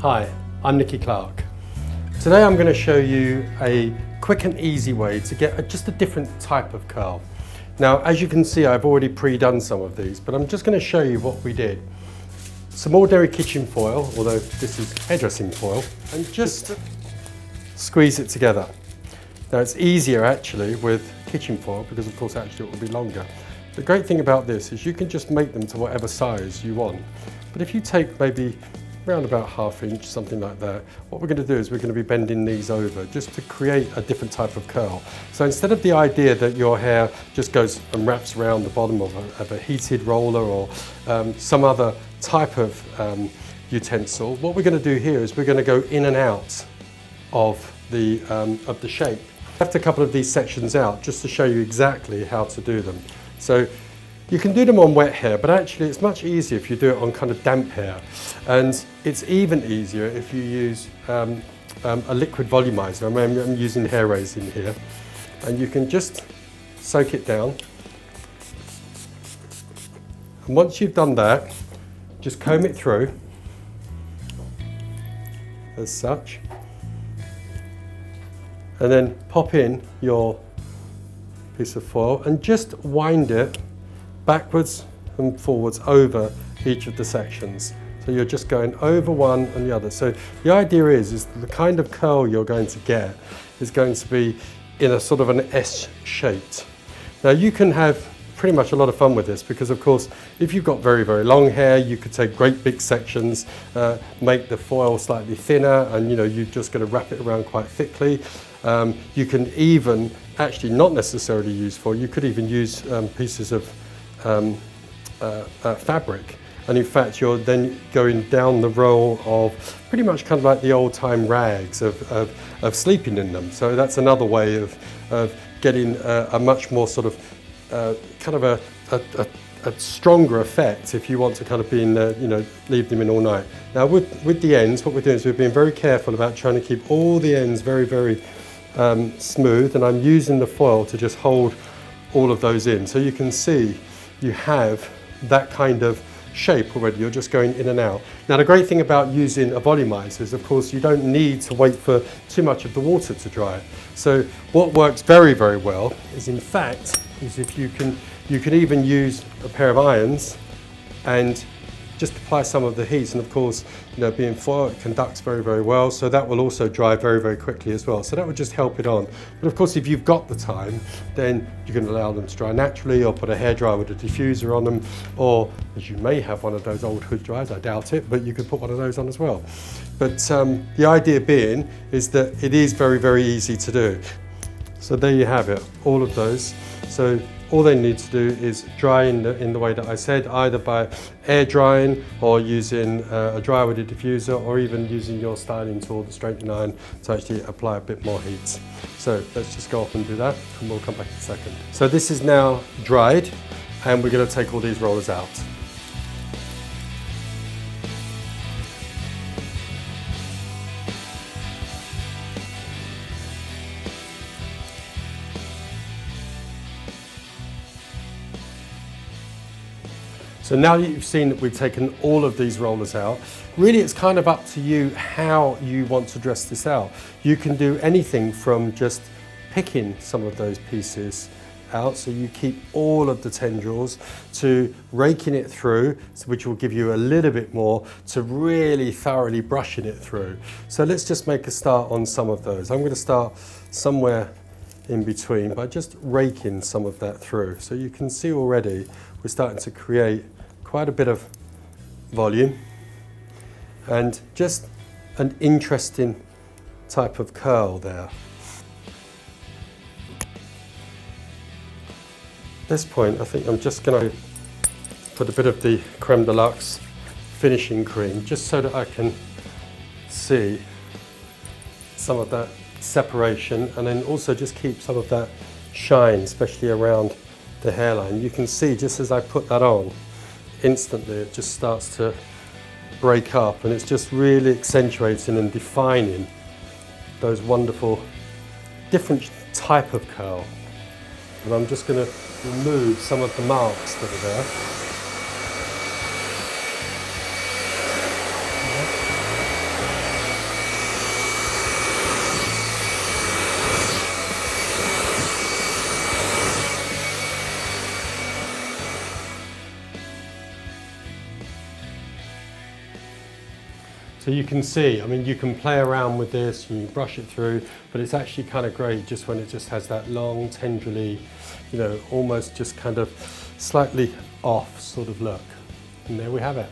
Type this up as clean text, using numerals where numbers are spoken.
Hi, I'm Nicky Clarke. Today I'm going to show you a quick and easy way to get just a different type of curl. Now, as you can see, I've already pre-done some of these, but I'm just going to show you what we did. Some ordinary kitchen foil, although this is hairdressing foil, and just squeeze it together. Now it's easier actually with kitchen foil because of course actually it will be longer. The great thing about this is you can just make them to whatever size you want. But if you take maybe around about ½ inch, something like that, what we're going to do is we're going to be bending these over just to create a different type of curl. So instead of the idea that your hair just goes and wraps around the bottom of a heated roller or some other type of utensil, what we're going to do here is we're going to go in and out of the shape. I left a couple of these sections out just to show you exactly how to do them. So you can do them on wet hair, but actually it's much easier if you do it on kind of damp hair. And it's even easier if you use a liquid volumizer. I'm using hair raising here. And you can just soak it down. And once you've done that, just comb it through, as such. And then pop in your piece of foil and just wind it backwards and forwards over each of the sections. So you're just going over one and the other. So the idea is the kind of curl you're going to get is going to be in a sort of an S shaped. Now you can have pretty much a lot of fun with this because of course if you've got very, very long hair, you could take great big sections, make the foil slightly thinner, and you're just going to wrap it around quite thickly. You can even actually not necessarily use foil, you could even use pieces of fabric, and in fact you're then going down the row of pretty much kind of like the old-time rags of sleeping in them. So that's another way of getting a much more sort of kind of a stronger effect if you want to kind of be in there, leave them in all night. Now with the ends, what we're doing is we're being very careful about trying to keep all the ends very, very smooth, and I'm using the foil to just hold all of those in. So you can see you have that kind of shape already, you're just going in and out. Now the great thing about using a volumizer is of course you don't need to wait for too much of the water to dry. So what works very, very well is if you can even use a pair of irons and just apply some of the heat, and of course being foil, it conducts very, very well, so that will also dry very, very quickly as well. So that would just help it on. But of course if you've got the time, then you can allow them to dry naturally or put a hairdryer with a diffuser on them, or as you may have one of those old hood dryers, I doubt it, but you could put one of those on as well. But the idea being is that it is very, very easy to do. So there you have it, all of those. So all they need to do is dry in the way that I said, either by air drying or using a dryer with a diffuser, or even using your styling tool, the straightening iron, to actually apply a bit more heat. So let's just go off and do that, and we'll come back in a second. So this is now dried, and we're going to take all these rollers out. So now that you've seen that we've taken all of these rollers out, really it's kind of up to you how you want to dress this out. You can do anything from just picking some of those pieces out so you keep all of the tendrils, to raking it through, which will give you a little bit more, to really thoroughly brushing it through. So let's just make a start on some of those. I'm going to start somewhere in between by just raking some of that through. So you can see already we're starting to create quite a bit of volume and just an interesting type of curl there. At this point, I think I'm just going to put a bit of the creme de luxe finishing cream just so that I can see some of that separation, and then also just keep some of that shine, especially around the hairline. You can see just as I put that on, instantly it just starts to break up, and it's just really accentuating and defining those wonderful different type of curl. And I'm just going to remove some of the marks that are there. So you can see, I mean, you can play around with this, you can brush it through, but it's actually kind of great just when it just has that long, tenderly, you know, almost just kind of slightly off sort of look. And there we have it.